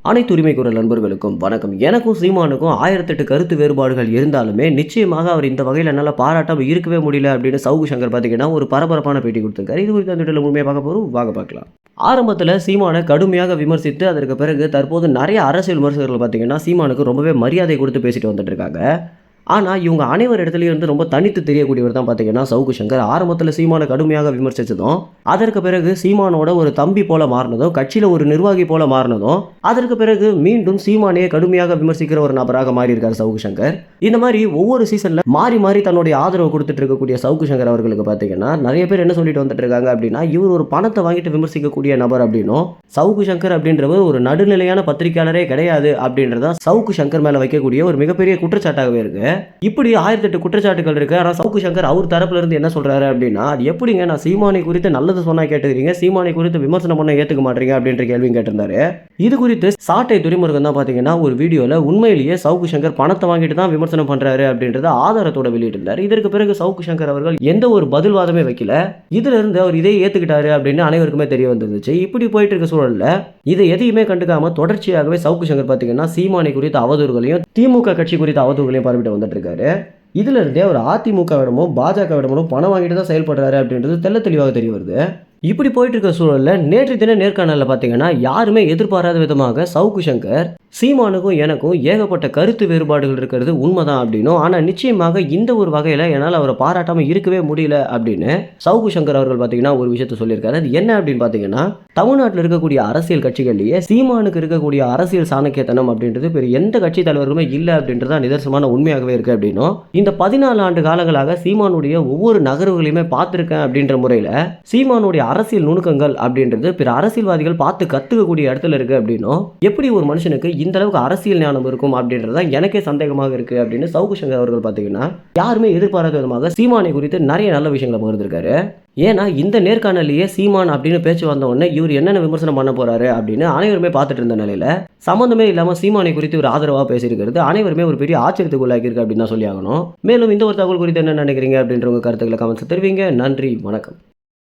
அனைத்து உரிமை குரல் நண்பர்களுக்கும் வணக்கம். எனக்கும் சீமானுக்கும் 1008 கருத்து வேறுபாடுகள் இருந்தாலுமே நிச்சயமாக அவர் இந்த வகையில் என்னால் பாராட்டாமல் இருக்கவே முடியல அப்படின்னு சவுகு சங்கர் பார்த்தீங்கன்னா ஒரு பரபரப்பான பேட்டி கொடுத்திருக்காரு. இது குறித்து அந்த வீடியோவில் முழுமையாக பார்க்க போகிறோம், வாங்க பார்க்கலாம். ஆரம்பத்தில் சீமானை கடுமையாக விமர்சித்து அதற்கு பிறகு தற்போது நிறைய அரசியல் விமர்சகர்கள் பார்த்தீங்கன்னா சீமானுக்கு ரொம்பவே மரியாதை கொடுத்து பேசிட்டு வந்துட்டு இருக்காங்க. ஆனால் இவங்க அனைவர் இடத்துலையும் வந்து ரொம்ப தனித்து தெரியக்கூடியவர் தான் பார்த்தீங்கன்னா சவுகு சங்கர். ஆரம்பத்தில் சீமானை கடுமையாக விமர்சித்ததும் அதற்கு பிறகு சீமானோட ஒரு தம்பி போல மாறினதும் கட்சியில் ஒரு நிர்வாகி போல மாறினதும் அதற்கு பிறகு மீண்டும் சீமானையே கடுமையாக விமர்சிக்கிற ஒரு நபராக மாறி இருக்கார் சவுகு சங்கர். இந்த மாதிரி ஒவ்வொரு சீசனில் மாறி மாறி தன்னுடைய ஆதரவு கொடுத்துட்டு இருக்கக்கூடிய சவுகு சங்கர் அவர்களுக்கு பார்த்தீங்கன்னா நிறைய பேர் என்ன சொல்லிட்டு வந்துட்டு இருக்காங்க அப்படின்னா, இவர் ஒரு பணத்தை வாங்கிட்டு விமர்சிக்கக்கூடிய நபர் அப்படின்னும், சவுகு சங்கர் அப்படின்றவர் ஒரு நடுநிலையான பத்திரிகையாளரே கிடையாது அப்படின்றத சவுகு சங்கர் மேலே வைக்கக்கூடிய ஒரு மிகப்பெரிய குற்றச்சாட்டாகவே இருக்கு. இப்படி 1008 குற்றச்சாட்டுகள் இருக்கு. ஆனால் சவுகு சங்கர் அவர் தரப்புல இருந்து என்ன சொல்றாரு அப்படின்னா, அது எப்படிங்க நான் சீமானை குறித்து நல்லது சொன்னா கேட்டுக்கிறீங்க, சீமானை குறித்து விமர்சனம் பண்ண ஏத்துக்க மாட்டீங்க அப்படின்ற கேள்வியும் கேட்டிருந்தாரு. இது குறித்து சாட்டை துரைமுருகன் தான் பாத்தீங்கன்னா ஒரு வீடியோல உண்மையிலேயே சவுகு சங்கர் பணத்தை வாங்கிட்டு தான் விமர்சனம் பண்றாரு அப்படின்றத ஆதாரத்தோட வெளியிட்டிருந்தார். இதற்கு பிறகு சவுகு சங்கர் அவர்கள் எந்த ஒரு பதில்வாதமே வைக்கல. இதுல இருந்து அவர் இதை ஏத்துக்கிட்டாரு அப்படின்னு அனைவருக்குமே தெரிய வந்துருந்துச்சு. இப்படி போயிட்டு இருக்க சூழல்ல இதை எதையுமே கண்டுக்காம தொடர்ச்சியாகவே சவுகு சங்கர் பாத்தீங்கன்னா சீமானை குறித்த அவதூறுகளையும் திமுக கட்சி குறித்த அவதூறுகளையும் பரப்பிட்டு வந்துட்டு இருக்காரு. இதுல இருந்தே அவர் அதிமுகவிடமோ பாஜகவிடமோ பணம் வாங்கிட்டு தான் செயல்படுறாரு அப்படின்றது தெள்ள தெளிவாக தெரிய வருது. இப்படி போயிட்டு இருக்க சூழல்ல நேற்று தின நேர்காணலில் பார்த்தீங்கன்னா யாருமே எதிர்பாராத விதமாக சவுகு சங்கர் சீமானுக்கும் எனக்கும் ஏகப்பட்ட கருத்து வேறுபாடுகள் இருக்கிறது உண்மைதான் அப்படின்னும், ஆனால் நிச்சயமாக இந்த ஒரு வகையில் என்னால் அவரை பாராட்டாமல் இருக்கவே முடியல அப்படின்னு சவுகு சங்கர் அவர்கள் பார்த்தீங்கன்னா ஒரு விஷயத்த சொல்லியிருக்காரு. அது என்ன அப்படின்னு பார்த்தீங்கன்னா, தமிழ்நாட்டில் இருக்கக்கூடிய அரசியல் கட்சிகள்லேயே சீமானுக்கு இருக்கக்கூடிய அரசியல் சாணக்கியத்தனம் அப்படின்றது பெரிய எந்த கட்சி தலைவருமே இல்லை அப்படின்றத நிதர்சனமான உண்மையாகவே இருக்கு அப்படின்னும், இந்த 14 ஆண்டு காலங்களாக சீமானுடைய ஒவ்வொரு நகர்வுகளையுமே பார்த்துருக்கேன் அப்படின்ற முறையில் சீமானுடைய அரசியல் நுணுக்கங்கள் அப்படின்றது பிற அரசியல்வாதிகள் பார்த்து கத்துக்கக்கூடிய இடத்துல இருக்கு அப்படின்னும், எப்படி ஒரு மனுஷனுக்கு இந்த அளவுக்கு அரசியல் ஞானம் இருக்கும் அப்படின்றத எனக்கே சந்தேகமாக இருக்கு அப்படின்னு சவுகு சங்கர் அவர்கள் பார்த்தீங்கன்னா யாருமே எதிர்பாராத விதமாக சீமானை குறித்து நிறைய நல்ல விஷயங்களை பகிர்ந்திருக்காரு. ஏன்னா இந்த நேர்காணலையே சீமான் அப்படின்னு பேச்சு வந்த உடனே இவர் என்னென்ன விமர்சனம் பண்ண போறாரு அப்படின்னு அனைவருமே பார்த்துட்டு இருந்த நிலையில சம்பந்தமே இல்லாம சீமானை குறித்து ஒரு ஆதரவா பேசியிருக்கிறது அனைவருமே ஒரு பெரிய ஆச்சரியத்துக்குள்ளாகி இருக்கு அப்படின்னு தான் சொல்லி ஆகணும். மேலும் இந்த ஒரு தகவல் குறித்து என்ன நினைக்கிறீங்க அப்படின்ற உங்க கருத்துக்களை கமெண்ட்ஸ் தெரிவிங்க. நன்றி, வணக்கம்.